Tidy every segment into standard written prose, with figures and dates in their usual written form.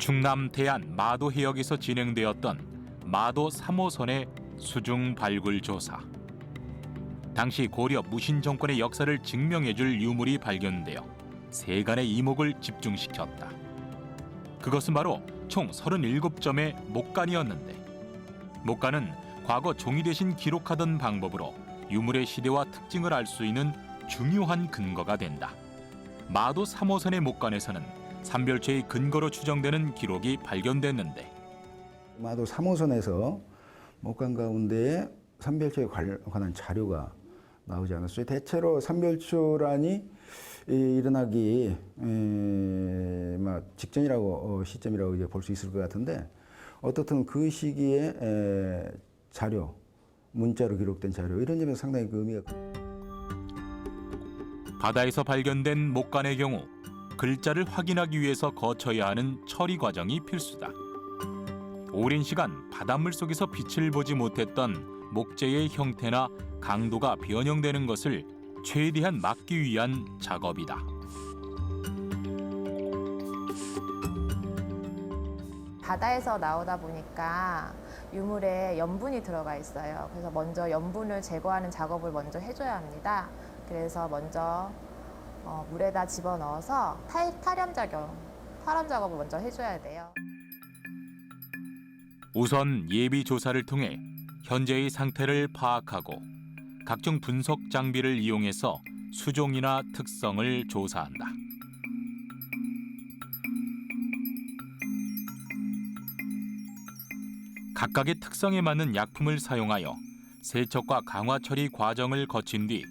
충남 대안 마도 해역에서 진행되었던 마도 3호선의 수중 발굴 조사. 당시 고려 무신 정권의 역사를 증명해줄 유물이 발견되어 세간의 이목을 집중시켰다. 그것은 바로 총 37점의 목간이었는데, 목간은 과거 종이 대신 기록하던 방법으로 유물의 시대와 특징을 알 수 있는 중요한 근거가 된다. 마도 3호선의 목간에서는 삼별초의 근거로 추정되는 기록이 발견됐는데, 마도 3호선에서 목간 가운데에 삼별초에 관한 자료가 나오지 않았어요. 대체로 삼별초란이 일어나기 직전이라고 시점이라고 이제 볼 수 있을 것 같은데, 어떻든 그 시기에 자료, 문자로 기록된 자료, 이런 점에서 상당히 그 의미가 큽니다. 바다에서 발견된 목간의 경우 글자를 확인하기 위해서 거쳐야 하는 처리 과정이 필수다. 오랜 시간 바닷물 속에서 빛을 보지 못했던 목재의 형태나 강도가 변형되는 것을 최대한 막기 위한 작업이다. 바다에서 나오다 보니까 유물에 염분이 들어가 있어요. 그래서 먼저 염분을 제거하는 작업을 먼저 해줘야 합니다. 그래서 먼저 물에다 집어넣어서 탈염 작업을 먼저 해줘야 돼요. 우선 예비 조사를 통해 현재의 상태를 파악하고 각종 분석 장비를 이용해서 수종이나 특성을 조사한다. 각각의 특성에 맞는 약품을 사용하여 세척과 강화 처리 과정을 거친 뒤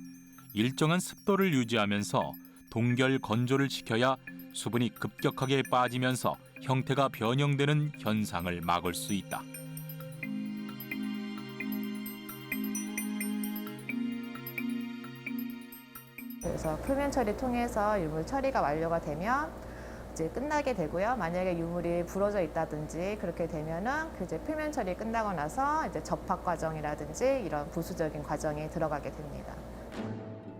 일정한 습도를 유지하면서 동결 건조를 시켜야 수분이 급격하게 빠지면서 형태가 변형되는 현상을 막을 수 있다. 그래서 표면 처리 통해서 유물 처리가 완료가 되면 이제 끝나게 되고요. 만약에 유물이 부러져 있다든지 그렇게 되면은 그 이제 표면 처리 끝나고 나서 이제 접합 과정이라든지 이런 부수적인 과정이 들어가게 됩니다.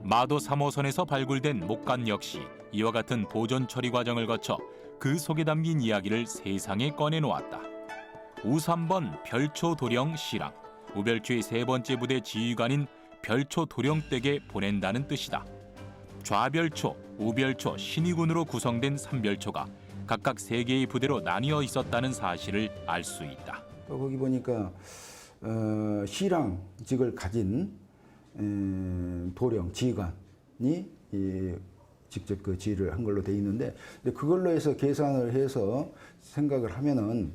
마도 3호선에서 발굴된 목간 역시 이와 같은 보존 처리 과정을 거쳐 그 속에 담긴 이야기를 세상에 꺼내놓았다. 우3번 별초 도령 시랑, 우별초의 세 번째 부대 지휘관인 별초 도령댁에 보낸다는 뜻이다. 좌별초, 우별초, 신의군으로 구성된 삼별초가 각각 3개의 부대로 나뉘어 있었다는 사실을 알 수 있다. 거기 보니까 시랑직을 가진 도령, 지휘관이 직접 그 지휘를 한 걸로 돼 있는데, 그걸로 해서 계산을 해서 생각을 하면은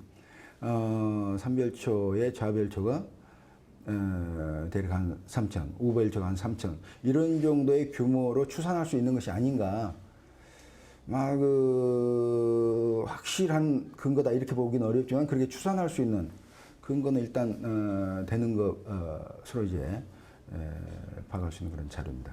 삼별초의 좌별초가 대략 한 3천, 우별초가 한 3천, 이런 정도의 규모로 추산할 수 있는 것이 아닌가. 확실한 근거다 이렇게 보기는 어렵지만 그렇게 추산할 수 있는 근거는 일단 되는 것으로 이제 파악할 수 있는 그런 자료입니다.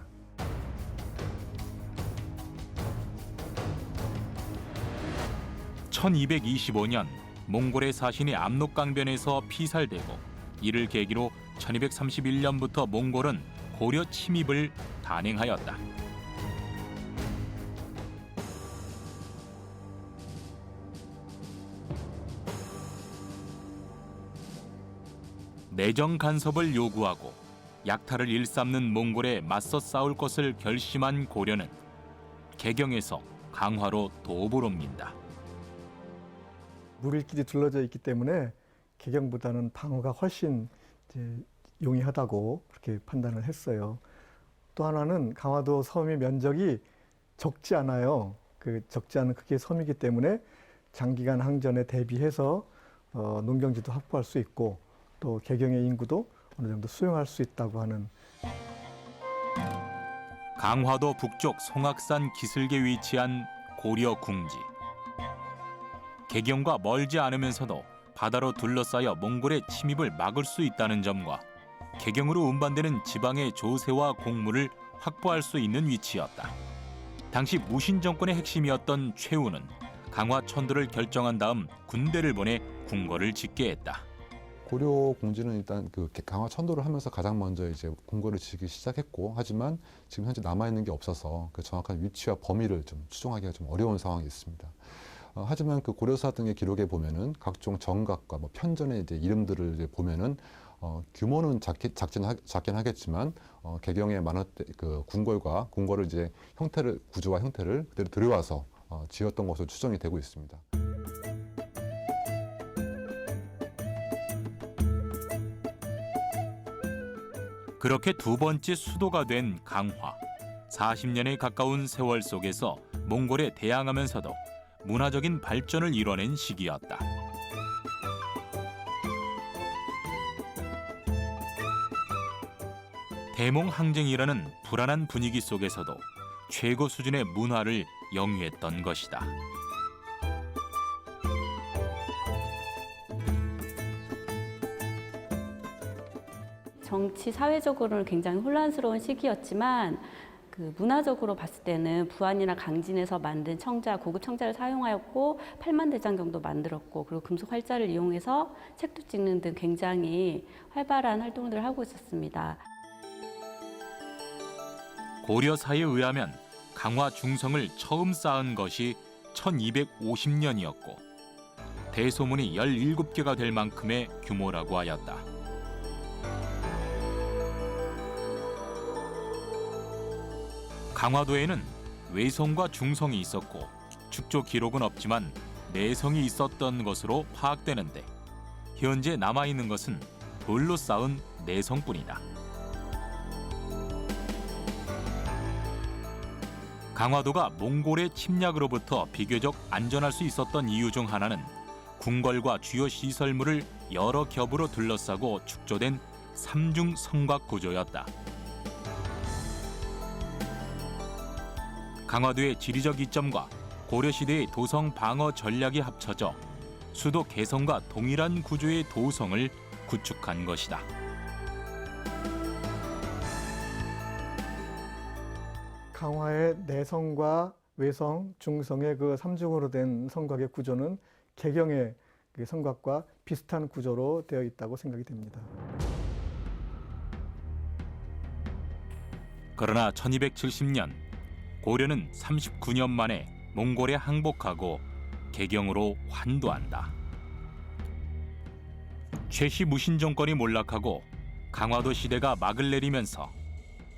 (1225년) 몽골의 사신이 압록강변에서 피살되고, 이를 계기로 1231년부터 몽골은 고려 침입을 단행하였다. 내정 간섭을 요구하고 약탈을 일삼는 몽골에 맞서 싸울 것을 결심한 고려는 개경에서 강화로 도보를 옮긴다. 물길이 둘러져 있기 때문에 개경보다는 방어가 훨씬 용이하다고 그렇게 판단을 했어요. 또 하나는 강화도 섬의 면적이 적지 않아요. 그 적지 않은 크기의 섬이기 때문에 장기간 항전에 대비해서 농경지도 확보할 수 있고, 또 개경의 인구도 어느 정도 수용할 수 있다고 하는. 강화도 북쪽 송악산 기슭에 위치한 고려 궁지. 개경과 멀지 않으면서도 바다로 둘러싸여 몽골의 침입을 막을 수 있다는 점과 개경으로 운반되는 지방의 조세와 곡물을 확보할 수 있는 위치였다. 당시 무신 정권의 핵심이었던 최우는 강화 천도를 결정한 다음 군대를 보내 궁궐을 짓게 했다. 고려 공지는 일단 그 강화 천도를 하면서 가장 먼저 이제 궁궐을 짓기 시작했고, 하지만 지금 현재 남아 있는 게 없어서 그 정확한 위치와 범위를 좀 추정하기가 좀 어려운 상황이 있습니다. 하지만 그 고려사 등의 기록에 보면은 각종 정각과 뭐 편전의 이제 이름들을 이제 보면은 규모는 작긴 하겠지만 개경의 만화때 그 궁궐을 이제 구조와 형태를 그대로 들여와서 지었던 것으로 추정이 되고 있습니다. 그렇게 두 번째 수도가 된 강화. 40년에 가까운 세월 속에서 몽골에 대항하면서도 문화적인 발전을 이뤄낸 시기였다. 대몽 항쟁이라는 불안한 분위기 속에서도 최고 수준의 문화를 영위했던 것이다. 정치 사회적으로는 굉장히 혼란스러운 시기였지만 그 문화적으로 봤을 때는 부안이나 강진에서 만든 청자, 고급 청자를 사용하였고 팔만대장경도 만들었고 그리고 금속 활자를 이용해서 책도 찍는 등 굉장히 활발한 활동들을 하고 있었습니다. 고려사에 의하면 강화 중성을 처음 쌓은 것이 1250년이었고 대소문이 17개가 될 만큼의 규모라고 하였다. 강화도에는 외성과 중성이 있었고 축조 기록은 없지만 내성이 있었던 것으로 파악되는데 현재 남아있는 것은 돌로 쌓은 내성뿐이다. 강화도가 몽골의 침략으로부터 비교적 안전할 수 있었던 이유 중 하나는 궁궐과 주요 시설물을 여러 겹으로 둘러싸고 축조된 삼중 성곽 구조였다. 강화도의 지리적 이점과 고려시대의 도성 방어 전략이 합쳐져 수도 개성과 동일한 구조의 도성을 구축한 것이다. 강화의 내성과 외성, 중성의 그 삼중으로 된 성곽의 구조는 개경의 그 성곽과 비슷한 구조로 되어 있다고 생각이 됩니다. 그러나 1270년 고려는 39년 만에 몽골에 항복하고 개경으로 환도한다. 최씨 무신 정권이 몰락하고 강화도 시대가 막을 내리면서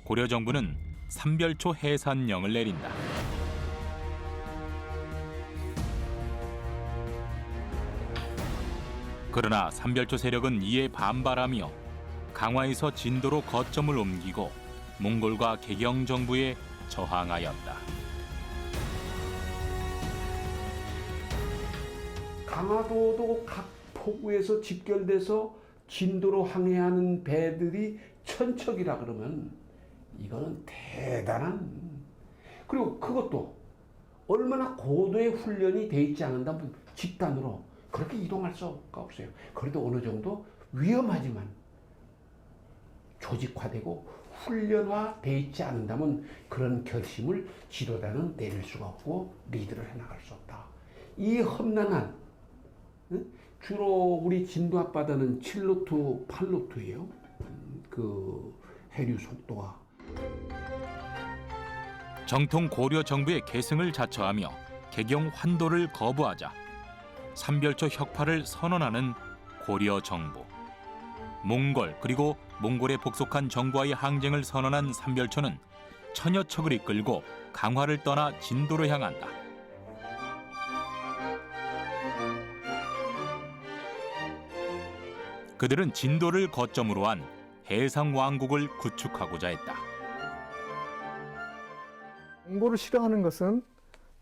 고려 정부는 삼별초 해산령을 내린다. 그러나 삼별초 세력은 이에 반발하며 강화에서 진도로 거점을 옮기고 몽골과 개경 정부에 저항하였다. 강화도도 각 포구에서 집결돼서 진도로 항해하는 배들이 천척이라 그러면 이거는 대단한, 그리고 그것도 얼마나 고도의 훈련이 돼 있지 않는다면 집단으로 그렇게 이동할 수가 없어요. 그래도 어느 정도 위험하지만 조직화되고 훈련화돼 있지 않는다면 그런 결심을 지도자는 내릴 수가 없고 리드를 해나갈 수 없다. 이 험난한, 주로 우리 진도 앞바다는 7루트, 8루트예요. 그 해류 속도가. 정통 고려 정부의 계승을 자처하며 개경 환도를 거부하자 삼별초 혁파를 선언하는 고려 정부. 몽골 그리고 몽골에 복속한 정부와의 항쟁을 선언한 삼별초는 천여 척을 이끌고 강화를 떠나 진도로 향한다. 그들은 진도를 거점으로 한 해상 왕국을 구축하고자 했다. 몽골을 싫어하는 것은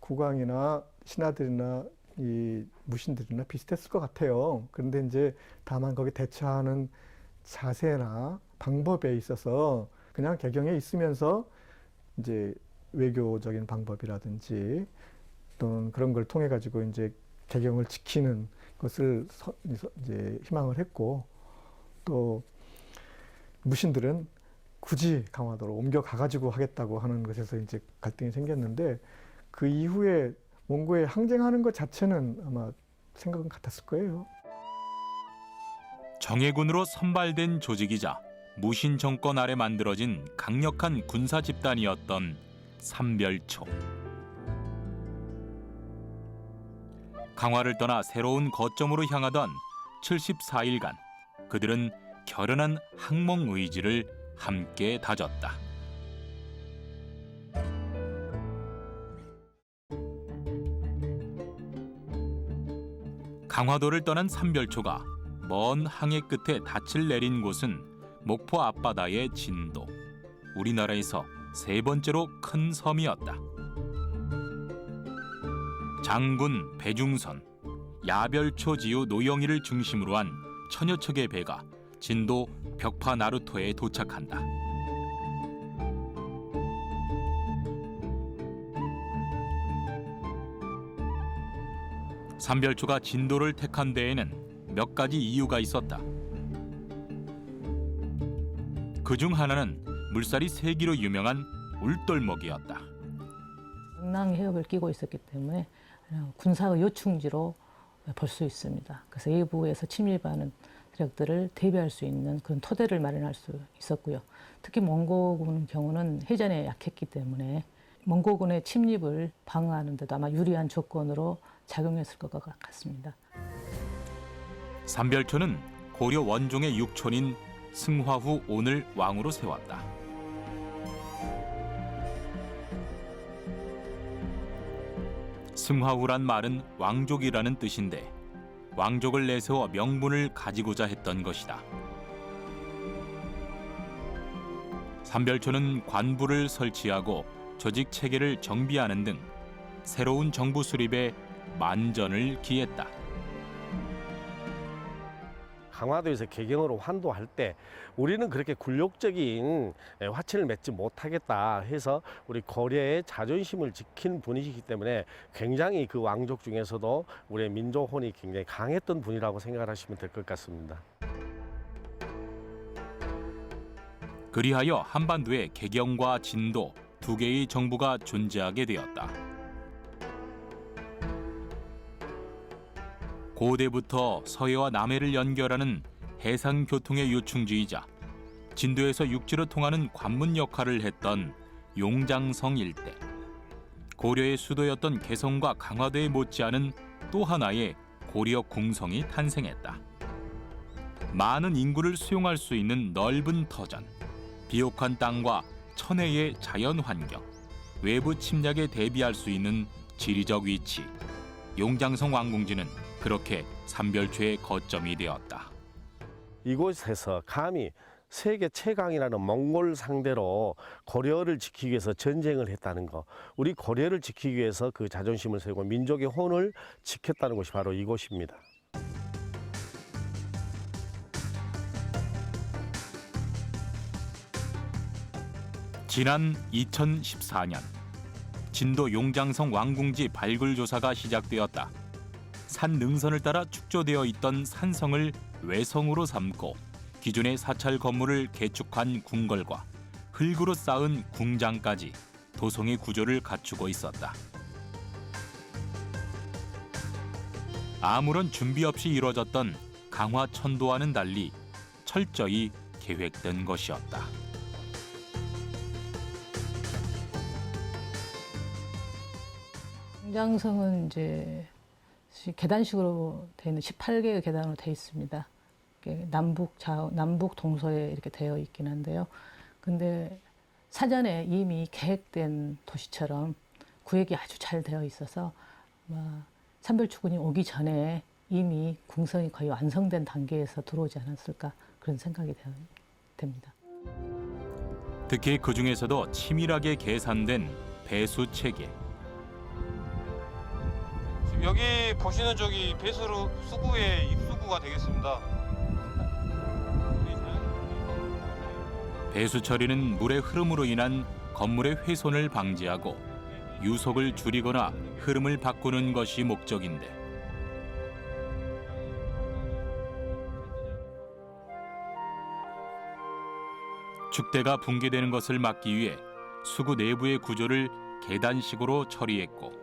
국왕이나 신하들이나 이 무신들이나 비슷했을 것 같아요. 그런데 이제 다만 거기 대처하는 자세나 방법에 있어서 그냥 개경에 있으면서 이제 외교적인 방법이라든지 또는 그런 걸 통해 가지고 이제 개경을 지키는 것을 이제 희망을 했고, 또 무신들은 굳이 강화도로 옮겨가 가지고 하겠다고 하는 것에서 이제 갈등이 생겼는데, 그 이후에 몽고에 항쟁하는 것 자체는 아마 생각은 같았을 거예요. 정예군으로 선발된 조직이자 무신 정권 아래 만들어진 강력한 군사 집단이었던 삼별초. 강화를 떠나 새로운 거점으로 향하던 74일간 그들은 결연한 항몽 의지를 함께 다졌다. 강화도를 떠난 삼별초가 먼 항해 끝에 닻을 내린 곳은 목포 앞바다의 진도, 우리나라에서 세 번째로 큰 섬이었다. 장군 배중선, 야별초지우 노영희를 중심으로 한 천여 척의 배가 진도 벽파 나루터에 도착한다. 삼별초가 진도를 택한 데에는 몇 가지 이유가 있었다. 그중 하나는 물살이 세기로 유명한 울돌목이었다. 명랑해협을 끼고 있었기 때문에 군사의 요충지로 볼 수 있습니다. 그래서 외부에서 침입하는 세력들을 대비할 수 있는 그런 토대를 마련할 수 있었고요. 특히 몽고군 경우는 해전에 약했기 때문에 몽고군의 침입을 방어하는 데도 아마 유리한 조건으로 작용했을 것 같습니다. 삼별초는 고려 원종의 육촌인 승화후 온을 왕으로 세웠다. 승화후란 말은 왕족이라는 뜻인데 왕족을 내세워 명분을 가지고자 했던 것이다. 삼별초는 관부를 설치하고 조직 체계를 정비하는 등 새로운 정부 수립에 만전을 기했다. 강화도에서 개경으로 환도할 때 우리는 그렇게 굴욕적인 화친을 맺지 못하겠다 해서 우리 고려의 자존심을 지킨 분이시기 때문에 굉장히 그 왕족 중에서도 우리의 민족혼이 굉장히 강했던 분이라고 생각하시면 될 것 같습니다. 그리하여 한반도에 개경과 진도 두 개의 정부가 존재하게 되었다. 고대부터 서해와 남해를 연결하는 해상 교통의 요충지이자 진도에서 육지로 통하는 관문 역할을 했던 용장성 일대. 고려의 수도였던 개성과 강화도에 못지않은 또 하나의 고려 궁성이 탄생했다. 많은 인구를 수용할 수 있는 넓은 터전, 비옥한 땅과 천혜의 자연 환경, 외부 침략에 대비할 수 있는 지리적 위치. 용장성 왕궁지는 그렇게 삼별초의 거점이 되었다. 이곳에서 감히 세계 최강이라는 몽골 상대로 고려를 지키기 위해서 전쟁을 했다는 것, 우리 고려를 지키기 위해서 그 자존심을 세우고 민족의 혼을 지켰다는 곳이 바로 이곳입니다. 지난 2014년 진도 용장성 왕궁지 발굴 조사가 시작되었다. 산 능선을 따라 축조되어 있던 산성을 외성으로 삼고 기존의 사찰 건물을 개축한 궁궐과 흙으로 쌓은 궁장까지 도성의 구조를 갖추고 있었다. 아무런 준비 없이 이루어졌던 강화 천도와는 달리 철저히 계획된 것이었다. 용장성은 이제 계단식으로 되어 있는 18개의 계단으로 되어 있습니다. 남북 동서에 이렇게 되어 있긴 한데요. 근데 사전에 이미 계획된 도시처럼 구획이 아주 잘 되어 있어서 삼별초군이 오기 전에 이미 궁성이 거의 완성된 단계에서 들어오지 않았을까 그런 생각이 됩니다. 특히 그 중에서도 치밀하게 계산된 배수 체계. 지금 여기 보시는 저기 배수로 수구의 입수구가 되겠습니다. 배수 처리는 물의 흐름으로 인한 건물의 훼손을 방지하고 유속을 줄이거나 흐름을 바꾸는 것이 목적인데 축대가 붕괴되는 것을 막기 위해 수구 내부의 구조를 계단식으로 처리했고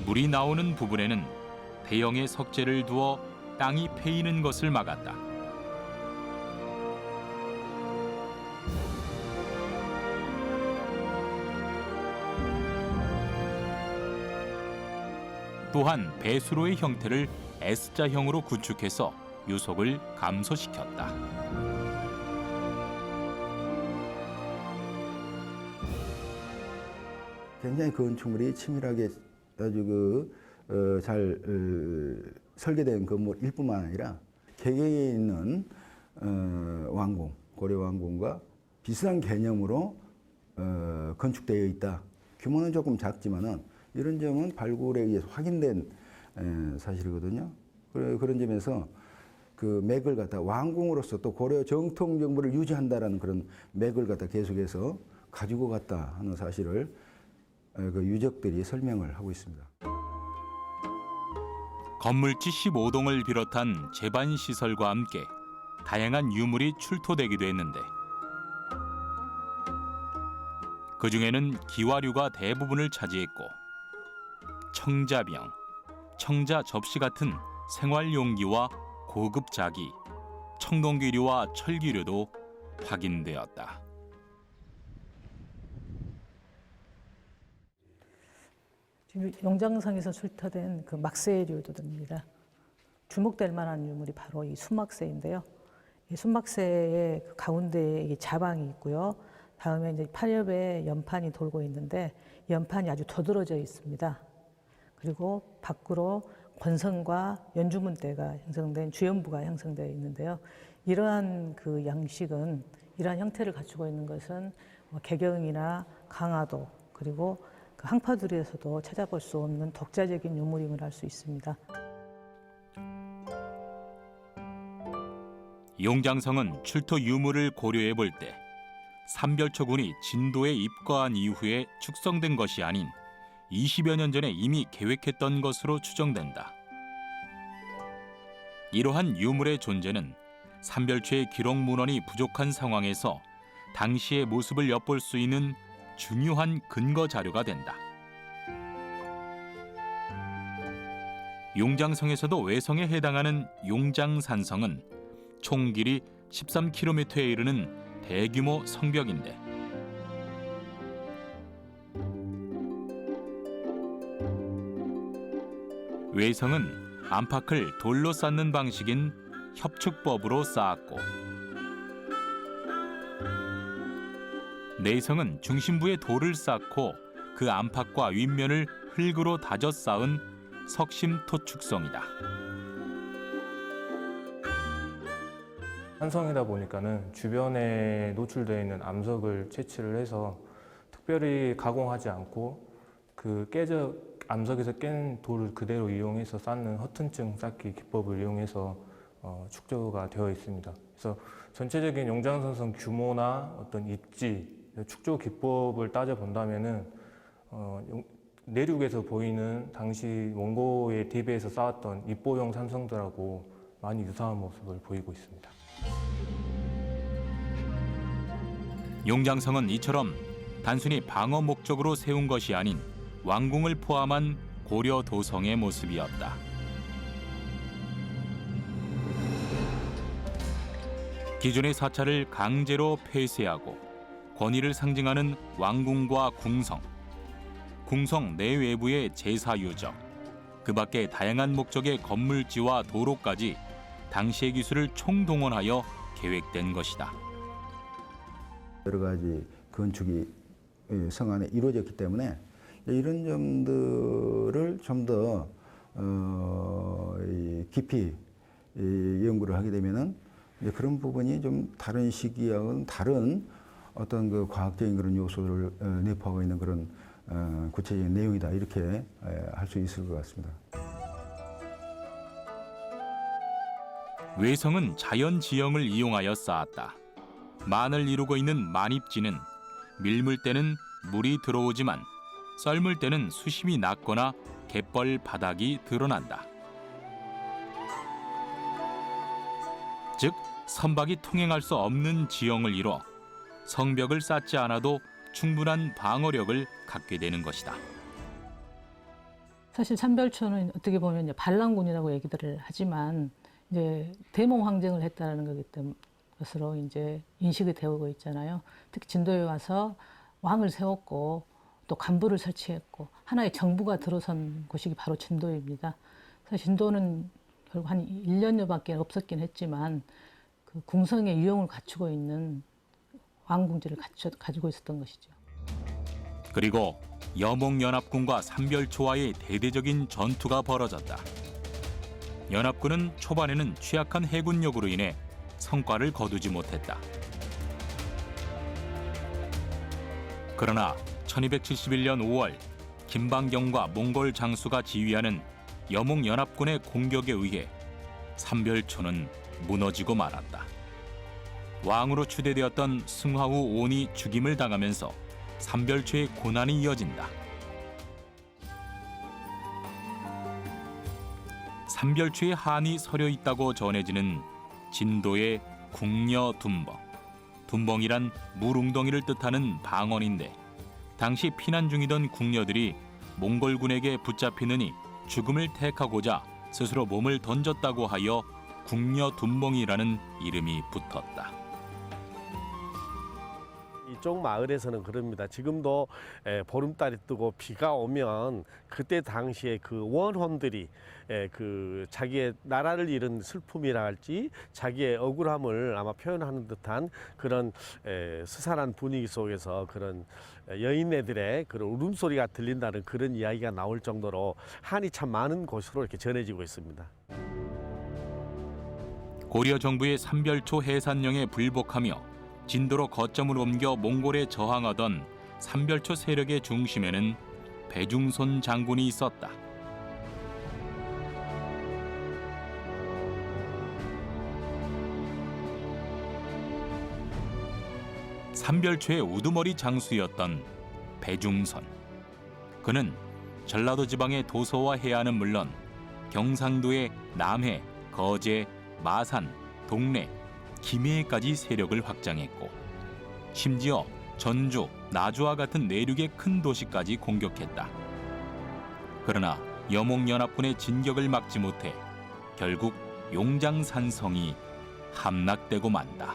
물이 나오는 부분에는 대형의 석재를 두어 땅이 패이는 것을 막았다. 또한 배수로의 형태를 S자형으로 구축해서 유속을 감소시켰다. 굉장히 건축물이 치밀하게 아주 잘 설계된 건물일 뿐만 아니라 개경에 있는 왕궁, 고려 왕궁과 비슷한 개념으로 건축되어 있다. 규모는 조금 작지만은 이런 점은 발굴에 의해서 확인된 사실이거든요. 그런 점에서 그 맥을 갖다 왕궁으로서 또 고려 정통 정부를 유지한다라는 그런 맥을 갖다 계속해서 가지고 갔다 하는 사실을 그 유적들이 설명을 하고 있습니다. 건물지 15동을 비롯한 제반 시설과 함께 다양한 유물이 출토되기도 했는데 그 중에는 기와류가 대부분을 차지했고 청자병, 청자 접시 같은 생활용기와 고급 자기, 청동기류와 철기류도 확인되었다. 지금 용장성에서 출토된 그 막새류들입니다. 주목될 만한 유물이 바로 이 순막새인데요. 이 순막새의 그 가운데에 이 자방이 있고요. 다음에 이제 8엽의 연판이 돌고 있는데 연판이 아주 도드러져 있습니다. 그리고 밖으로 권성과 연주문대가 형성된 주연부가 형성되어 있는데요. 이러한 그 양식은 이러한 형태를 갖추고 있는 것은 개경이나 강화도 그리고 그 항파두리에서도 찾아볼 수 없는 독자적인 유물임을 알 수 있습니다. 용장성은 출토 유물을 고려해 볼 때 삼별초군이 진도에 입거한 이후에 축성된 것이 아닌 20여 년 전에 이미 계획했던 것으로 추정된다. 이러한 유물의 존재는 삼별초의 기록 문헌이 부족한 상황에서 당시의 모습을 엿볼 수 있는 중요한 근거 자료가 된다. 용장성에서도 외성에 해당하는 용장산성은 총 길이 13km에 이르는 대규모 성벽인데 외성은 안팎을 돌로 쌓는 방식인 협축법으로 쌓았고 내성은 중심부에 돌을 쌓고 그 안팎과 윗면을 흙으로 다져 쌓은 석심토축성이다. 산성이다 보니까는 주변에 노출되어 있는 암석을 채취를 해서 특별히 가공하지 않고 그 암석에서 깬 돌을 그대로 이용해서 쌓는 허튼증 쌓기 기법을 이용해서 축조가 되어 있습니다. 그래서 전체적인 용장산성 규모나 어떤 입지, 축조 기법을 따져본다면은 내륙에서 보이는 당시 원고의 대비해서 쌓았던 입보용 산성들하고 많이 유사한 모습을 보이고 있습니다. 용장성은 이처럼 단순히 방어 목적으로 세운 것이 아닌 왕궁을 포함한 고려 도성의 모습이었다. 기존의 사찰을 강제로 폐쇄하고 권위를 상징하는 왕궁과 궁성, 궁성 내외부의 제사 유적, 그 밖에 다양한 목적의 건물지와 도로까지 당시의 기술을 총동원하여 계획된 것이다. 여러 가지 건축이 성 안에 이루어졌기 때문에 이런 점들을 좀 더 깊이 연구를 하게 되면은 그런 부분이 좀 다른 시기와는 다른 어떤 그 과학적인 그런 요소를 내포하고 있는 그런 구체적인 내용이다 이렇게 할 수 있을 것 같습니다. 외성은 자연 지형을 이용하여 쌓았다. 만을 이루고 있는 만입지는 밀물 때는 물이 들어오지만 썰물 때는 수심이 낮거나 갯벌 바닥이 드러난다. 즉 선박이 통행할 수 없는 지형을 이뤄 성벽을 쌓지 않아도 충분한 방어력을 갖게 되는 것이다. 사실 삼별초는 어떻게 보면 이제 반란군이라고 얘기들을 하지만 이제 대몽 항쟁을 했다는 거기 때문에 것으로 이제 인식이 되고 있잖아요. 특히 진도에 와서 왕을 세웠고 또 간부를 설치했고 하나의 정부가 들어선 곳이 바로 진도입니다. 그래서 진도는 결국 한 1년여밖에 없었긴 했지만 그 궁성의 유형을 갖추고 있는 왕궁지를 가지고 있었던 것이죠. 그리고 여몽연합군과 삼별초와의 대대적인 전투가 벌어졌다. 연합군은 초반에는 취약한 해군력으로 인해 성과를 거두지 못했다. 그러나 1271년 5월 김방경과 몽골 장수가 지휘하는 여몽연합군의 공격에 의해 삼별초는 무너지고 말았다. 왕으로 추대되었던 승화후 온이 죽임을 당하면서 삼별초의 고난이 이어진다. 삼별초의 한이 서려 있다고 전해지는 진도의 궁녀둔벙. 둔벙이란 물웅덩이를 뜻하는 방언인데 당시 피난 중이던 궁녀들이 몽골군에게 붙잡히느니 죽음을 택하고자 스스로 몸을 던졌다고 하여 궁녀둔벙이라는 이름이 붙었다. 이쪽 마을에서는 그럽니다. 지금도 보름달이 뜨고 비가 오면 그때 당시에 그 원혼들이 그 자기의 나라를 잃은 슬픔이라 할지 자기의 억울함을 아마 표현하는 듯한 그런 스산한 분위기 속에서 그런 여인네들의 그런 울음소리가 들린다는 그런 이야기가 나올 정도로 한이 참 많은 곳으로 이렇게 전해지고 있습니다. 고려 정부의 삼별초 해산령에 불복하며 진도로 거점을 옮겨 몽골에 저항하던 삼별초 세력의 중심에는 배중손 장군이 있었다. 삼별초의 우두머리 장수였던 배중손. 그는 전라도 지방의 도서와 해안은 물론 경상도의 남해, 거제, 마산, 동래, 김해까지 세력을 확장했고 심지어 전주, 나주와 같은 내륙의 큰 도시까지 공격했다. 그러나 여몽연합군의 진격을 막지 못해 결국 용장산성이 함락되고 만다.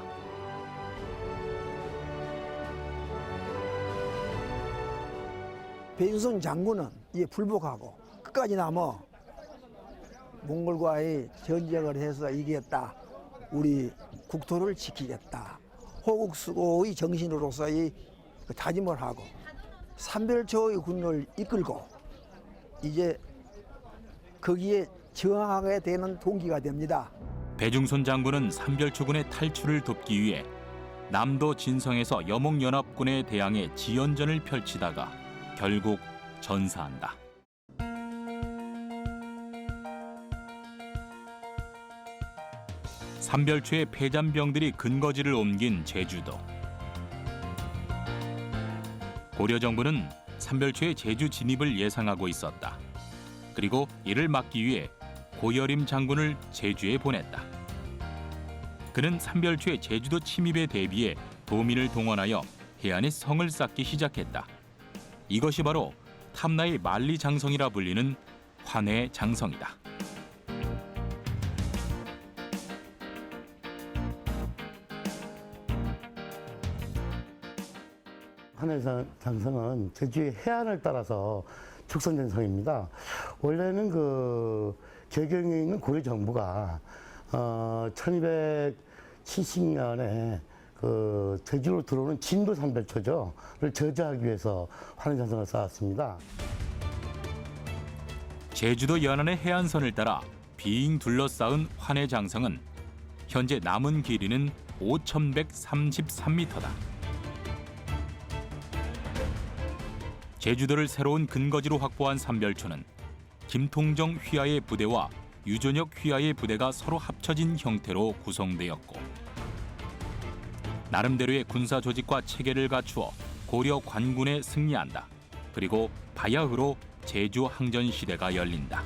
배중손 장군은 이에 불복하고 끝까지 남아 몽골과의 전쟁을 해서 이겼다. 우리 국토를 지키겠다. 호국수고의 정신으로서의 다짐을 하고 삼별초의 군을 이끌고 이제 거기에 저항하게 되는 동기가 됩니다. 배중손 장군은 삼별초군의 탈출을 돕기 위해 남도 진성에서 여몽연합군에 대항해 지연전을 펼치다가 결국 전사한다. 삼별초의 패잔병들이 근거지를 옮긴 제주도. 고려 정부는 삼별초의 제주 진입을 예상하고 있었다. 그리고 이를 막기 위해 고여림 장군을 제주에 보냈다. 그는 삼별초의 제주도 침입에 대비해 도민을 동원하여 해안에 성을 쌓기 시작했다. 이것이 바로 탐나의 만리장성이라 불리는 환해장성이다. 환해장성은 제주의 해안을 따라서 축성된 성입니다. 원래는 그 개경에 있는 고려 정부가 1270년에 그 제주로 들어오는 진도 삼별초를 저지하기 위해서 환해장성을 쌓았습니다. 제주도 연안의 해안선을 따라 빙 둘러싸은 환해장성은 현재 남은 길이는 5,133m다. 제주도를 새로운 근거지로 확보한 삼별초는 김통정 휘하의 부대와 유전혁 휘하의 부대가 서로 합쳐진 형태로 구성되었고 나름대로의 군사 조직과 체계를 갖추어 고려 관군에 승리한다. 그리고 바야흐로 제주 항전 시대가 열린다.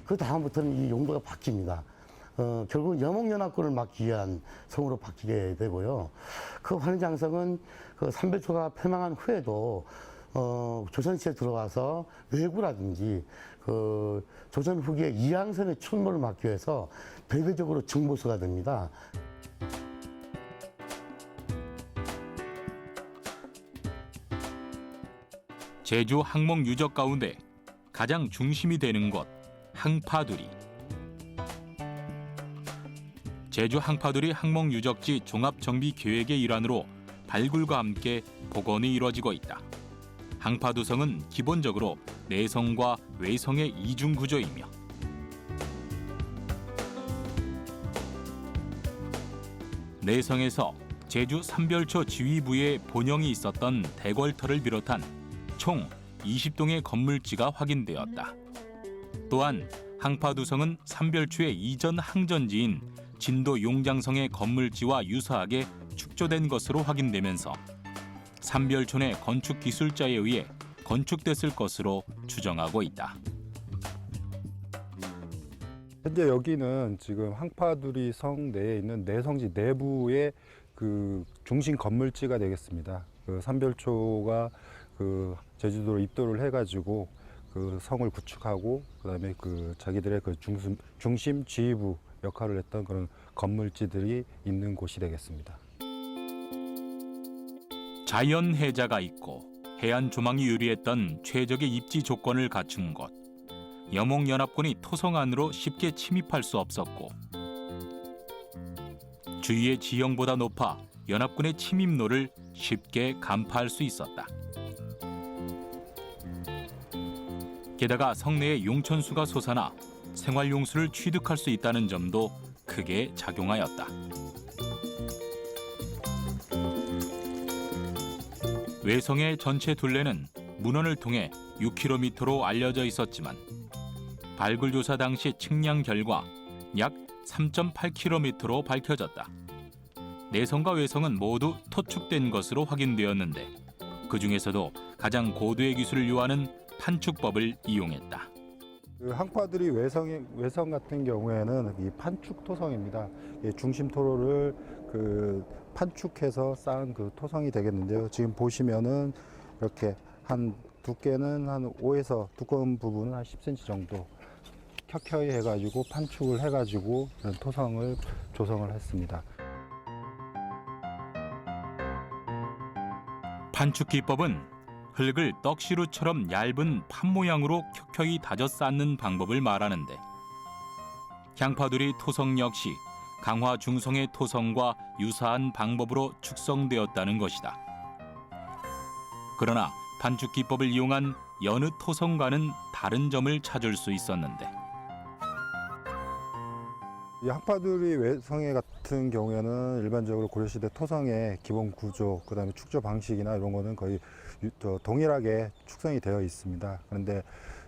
그 다음부터는 이 용도가 바뀝니다. 결국 여몽연합군을 막기 위한 성으로 바뀌게 되고요. 그 환해장성은 그 삼별초가 패망한 후에도 조선시대에 들어와서 왜구라든지 그 조선 후기에 이항선의 출몰을 막기 위해서 대대적으로 중보수가 됩니다. 제주 항목 유적 가운데 가장 중심이 되는 곳 항파두리. 제주 항파두리 항목 유적지 종합 정비 계획의 일환으로 발굴과 함께 복원이 이루어지고 있다. 항파두성은 기본적으로 내성과 외성의 이중 구조이며 내성에서 제주 삼별초 지휘부의 본영이 있었던 대궐터를 비롯한 총 20동의 건물지가 확인되었다. 또한 항파두성은 삼별초의 이전 항전지인 진도 용장성의 건물지와 유사하게 축조된 것으로 확인되면서 삼별초 내 건축 기술자에 의해 건축됐을 것으로 추정하고 있다. 현재 여기는 지금 항파두리 성 내에 있는 내성지 내부의 그 중심 건물지가 되겠습니다. 그 삼별초가 그 제주도로 입도를 해가지고 그 성을 구축하고 그다음에 그 자기들의 그 중심 지휘부 역할을 했던 그런 건물지들이 있는 곳이 되겠습니다. 자연 해자가 있고 해안 조망이 유리했던 최적의 입지 조건을 갖춘 곳. 여몽연합군이 토성 안으로 쉽게 침입할 수 없었고 주위의 지형보다 높아 연합군의 침입로를 쉽게 간파할 수 있었다. 게다가 성내에 용천수가 솟아나 생활용수를 취득할 수 있다는 점도 크게 작용하였다. 외성의 전체 둘레는 문헌을 통해 6km로 알려져 있었지만 발굴 조사 당시 측량 결과 약 3.8km로 밝혀졌다. 내성과 외성은 모두 토축된 것으로 확인되었는데 그 중에서도 가장 고도의 기술을 요하는 판축법을 이용했다. 그 항파두리 외성 같은 경우에는 이 판축 토성입니다. 중심 토로를 그 판축해서 쌓은 그 토성이 되겠는데요. 지금 보시면은 이렇게 한 두께는 한 5에서 두꺼운 부분은 한 10cm 정도 켜켜이 해가지고 판축을 해가지고 이런 토성을 조성을 했습니다. 판축 기법은 흙을 떡시루처럼 얇은 판 모양으로 켜켜이 다져 쌓는 방법을 말하는데 향파두리 토성 역시 강화 중성의 토성과 유사한 방법으로 축성되었다는 것이다. 그러나 판축 기법을 이용한 여느 토성과는 다른 점을 찾을 수 있었는데 이 항파두리 외성에 같은 경우에는 일반적으로 고려시대 토성의 기본 구조, 그다음에 축조 방식이나 이런 거는 거의 동일하게 축성이 되어 있습니다. 그런데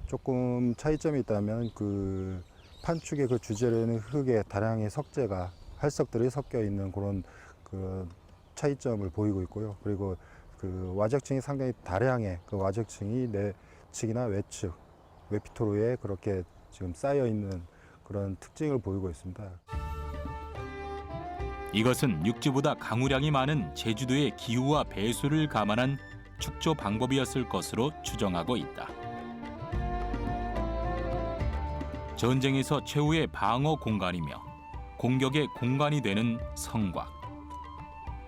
조금 차이점이 있다면 그 판축의 그 주재료는 흙에 다량의 석재가 활석들이 섞여 있는 그런 그 차이점을 보이고 있고요. 그리고 그 와적층이 상당히 다량의 그 와적층이 내측이나 외측, 외피토로에 그렇게 지금 쌓여 있는 그런 특징을 보이고 있습니다. 이것은 육지보다 강우량이 많은 제주도의 기후와 배수를 감안한 축조 방법이었을 것으로 추정하고 있다. 전쟁에서 최후의 방어 공간이며 공격의 공간이 되는 성곽.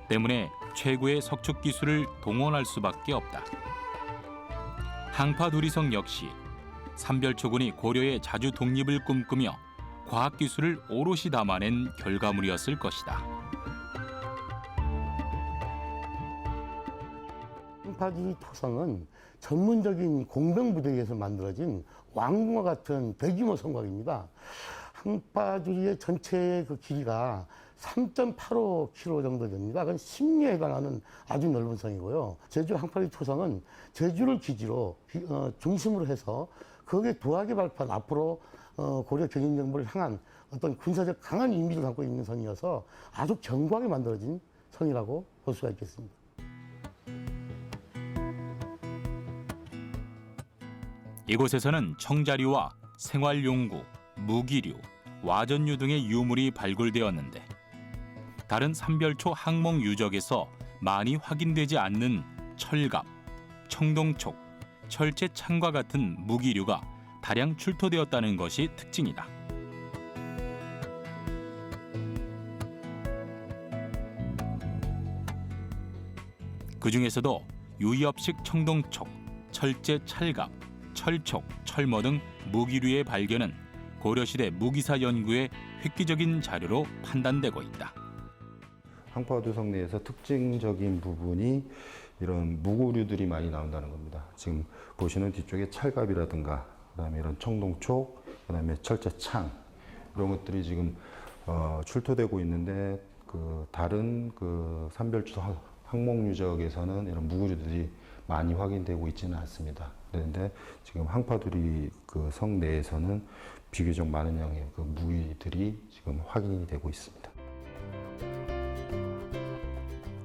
때문에 최고의 석축 기술을 동원할 수밖에 없다. 항파두리성 역시 삼별초군이 고려의 자주 독립을 꿈꾸며 과학기술을 오롯이 담아낸 결과물이었을 것이다. 항파두리 토성은 전문적인 공병부대에 의해서 만들어진 왕궁과 같은 대규모 성곽입니다. 항파두리의 전체 그 길이가 3.85km 정도 됩니다. 그건 10리에 해당하는 아주 넓은 성이고요. 제주 항파두리 토성은 제주를 기지로 중심으로 해서 거기에 도하게 발판 앞으로 고려 경인정보를 향한 어떤 군사적 강한 이미지를 담고 있는 성이어서 아주 견고하게 만들어진 성이라고 볼 수가 있겠습니다. 이곳에서는 청자류와 생활용구, 무기류, 와전류 등의 유물이 발굴되었는데 다른 삼별초 항목 유적에서 많이 확인되지 않는 철갑, 청동촉, 철제창과 같은 무기류가 다량 출토되었다는 것이 특징이다. 그 중에서도 유엽식 청동촉, 설제 찰갑, 철촉, 철모 등 무기류의 발견은 고려시대 무기사 연구의 획기적인 자료로 판단되고 있다. 항파두성 내에서 특징적인 부분이 이런 무구류들이 많이 나온다는 겁니다. 지금 보시는 뒤쪽에 찰갑이라든가 그다음에 이런 청동촉, 그다음에 철제창 이런 것들이 지금 출토되고 있는데 그 다른 그 삼별초 항목 유적에서는 이런 무구류들이 많이 확인되고 있지는 않습니다. 그런데 지금 항파두리 그 성 내에서는 비교적 많은 양의 그 무기들이 지금 확인이 되고 있습니다.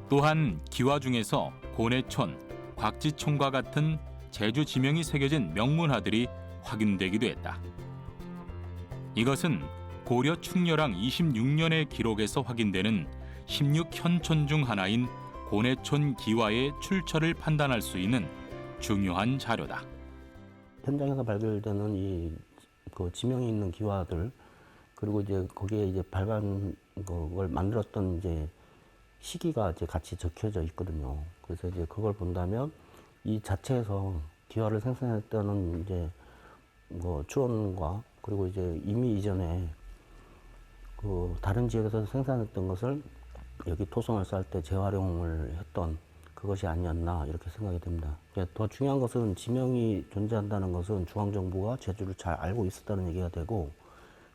또한 기와 중에서 고내촌, 곽지촌과 같은 제주 지명이 새겨진 명문화들이 확인되기도 했다. 이것은 고려 충렬왕 26년의 기록에서 확인되는 16현촌 중 하나인 고내촌 기와의 출처를 판단할 수 있는 중요한 자료다. 현장에서 발견되는 그 지명이 있는 기와들, 그리고 이제 거기에 이제 발간 걸 만들었던 이제 시기가 이제 같이 적혀져 있거든요. 그래서 이제 그걸 본다면 이 자체에서 기와를 생산했다는 이제 뭐 추론과, 그리고 이제 이미 이전에 그 다른 지역에서 생산했던 것을 여기 토성을 쌓을 때 재활용을 했던 그것이 아니었나 이렇게 생각이 됩니다. 더 중요한 것은 지명이 존재한다는 것은 중앙정부가 제주를 잘 알고 있었다는 얘기가 되고,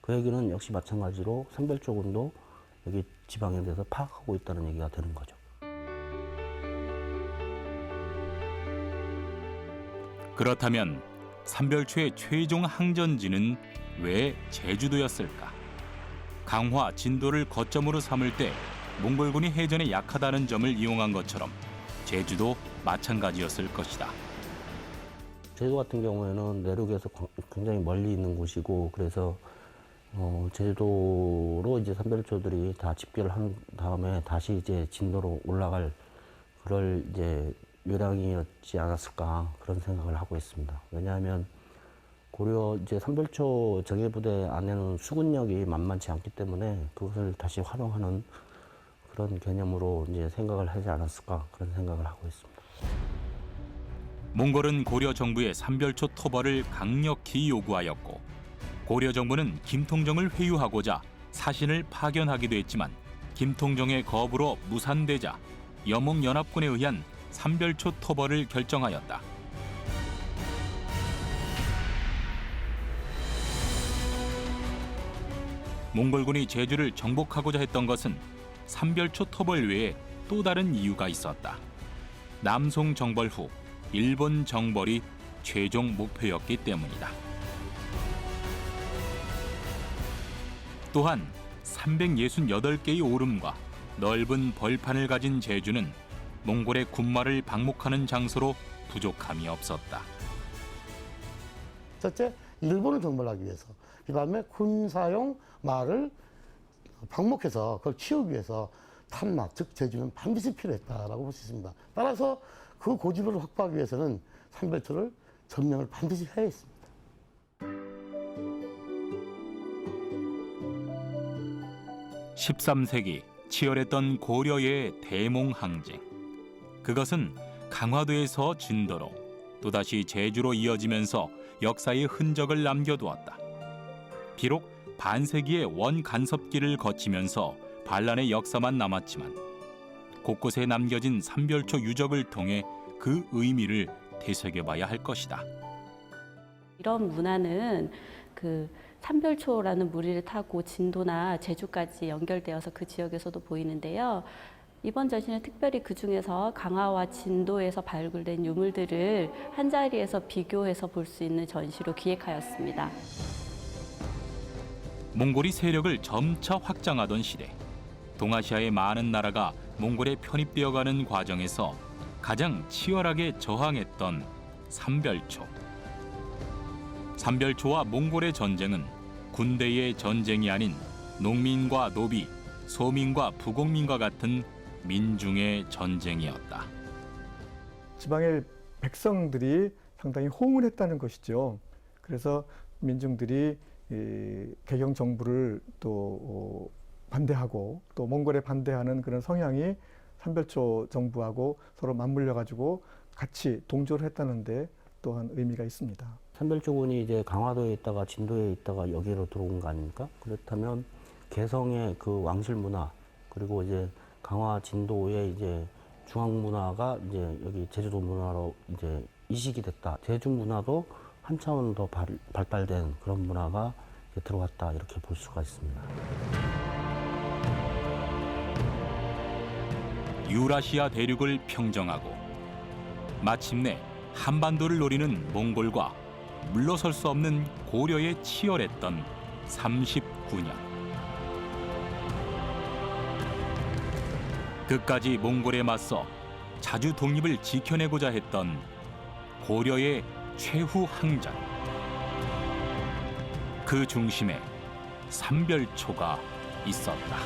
그 얘기는 역시 마찬가지로 삼별초군도 여기 지방에 대해서 파악하고 있다는 얘기가 되는 거죠. 그렇다면 삼별초의 최종 항전지는 왜 제주도였을까? 강화, 진도를 거점으로 삼을 때 몽골군이 해전에 약하다는 점을 이용한 것처럼 제주도 마찬가지였을 것이다. 제주도 같은 경우에는 내륙에서 굉장히 멀리 있는 곳이고, 그래서 제주도로 이제 삼별초들이 다 집결을 한 다음에 다시 이제 진도로 올라갈 그럴 이제 요량이었지 않았을까 그런 생각을 하고 있습니다. 왜냐하면 고려 이제 삼별초 정예부대 안에는 수군력이 만만치 않기 때문에 그것을 다시 활용하는 그런 개념으로 이제 생각을 하지 않았을까 그런 생각을 하고 있습니다. 몽골은 고려 정부의 삼별초 토벌을 강력히 요구하였고, 고려 정부는 김통정을 회유하고자 사신을 파견하기도 했지만 김통정의 거부로 무산되자 여몽연합군에 의한 삼별초 토벌을 결정하였다. 몽골군이 제주를 정복하고자 했던 것은 삼별초 토벌 외에 또 다른 이유가 있었다. 남송 정벌 후 일본 정벌이 최종 목표였기 때문이다. 또한 368개의 오름과 넓은 벌판을 가진 제주는 몽골의 군마를 방목하는 장소로 부족함이 없었다. 첫째, 일본을 정벌하기 위해서. 그 다음에 군사용 말을 방목해서 그걸 치우기 위해서 탄막, 즉 제주는 반드시 필요했다라고 볼 수 있습니다. 따라서 그 고지도를 확보하기 위해서는 삼별초를 점령을 반드시 해야 했습니다. (13세기) 치열했던 고려의 대몽항쟁. 그것은 강화도에서 진도로 또다시 제주로 이어지면서 역사의 흔적을 남겨두었다. 비록 반세기의 원간섭기를 거치면서 반란의 역사만 남았지만 곳곳에 남겨진 삼별초 유적을 통해 그 의미를 되새겨봐야 할 것이다. 이런 문화는 그 삼별초라는 무리를 타고 진도나 제주까지 연결되어서 그 지역에서도 보이는데요. 이번 전시는 특별히 그 중에서 강화와 진도에서 발굴된 유물들을 한자리에서 비교해서 볼 수 있는 전시로 기획하였습니다. 몽골이 세력을 점차 확장하던 시대, 동아시아의 많은 나라가 몽골에 편입되어가는 과정에서 가장 치열하게 저항했던 삼별초. 삼별초와 몽골의 전쟁은 군대의 전쟁이 아닌 농민과 노비, 소민과 부공민과 같은 민중의 전쟁이었다. 지방의 백성들이 상당히 호응을 했다는 것이죠. 그래서 민중들이 개경 정부를 또 반대하고 또 몽골에 반대하는 그런 성향이 삼별초 정부하고 서로 맞물려 가지고 같이 동조를 했다는데 또한 의미가 있습니다. 산별조군이 이제 강화도에 있다가 진도에 있다가 여기로 들어온 거 아닙니까? 그렇다면 개성의 그 왕실 문화 그리고 이제 강화 진도의 이제 중앙 문화가 이제 여기 제주도 문화로 이제 이식이 됐다. 제주 문화도 한 차원 더 발달된 그런 문화가 이제 들어왔다 이렇게 볼 수가 있습니다. 유라시아 대륙을 평정하고 마침내 한반도를 노리는 몽골과 물러설 수 없는 고려의 치열했던 39년. 끝까지 몽골에 맞서 자주 독립을 지켜내고자 했던 고려의 최후 항전. 그 중심에 삼별초가 있었다.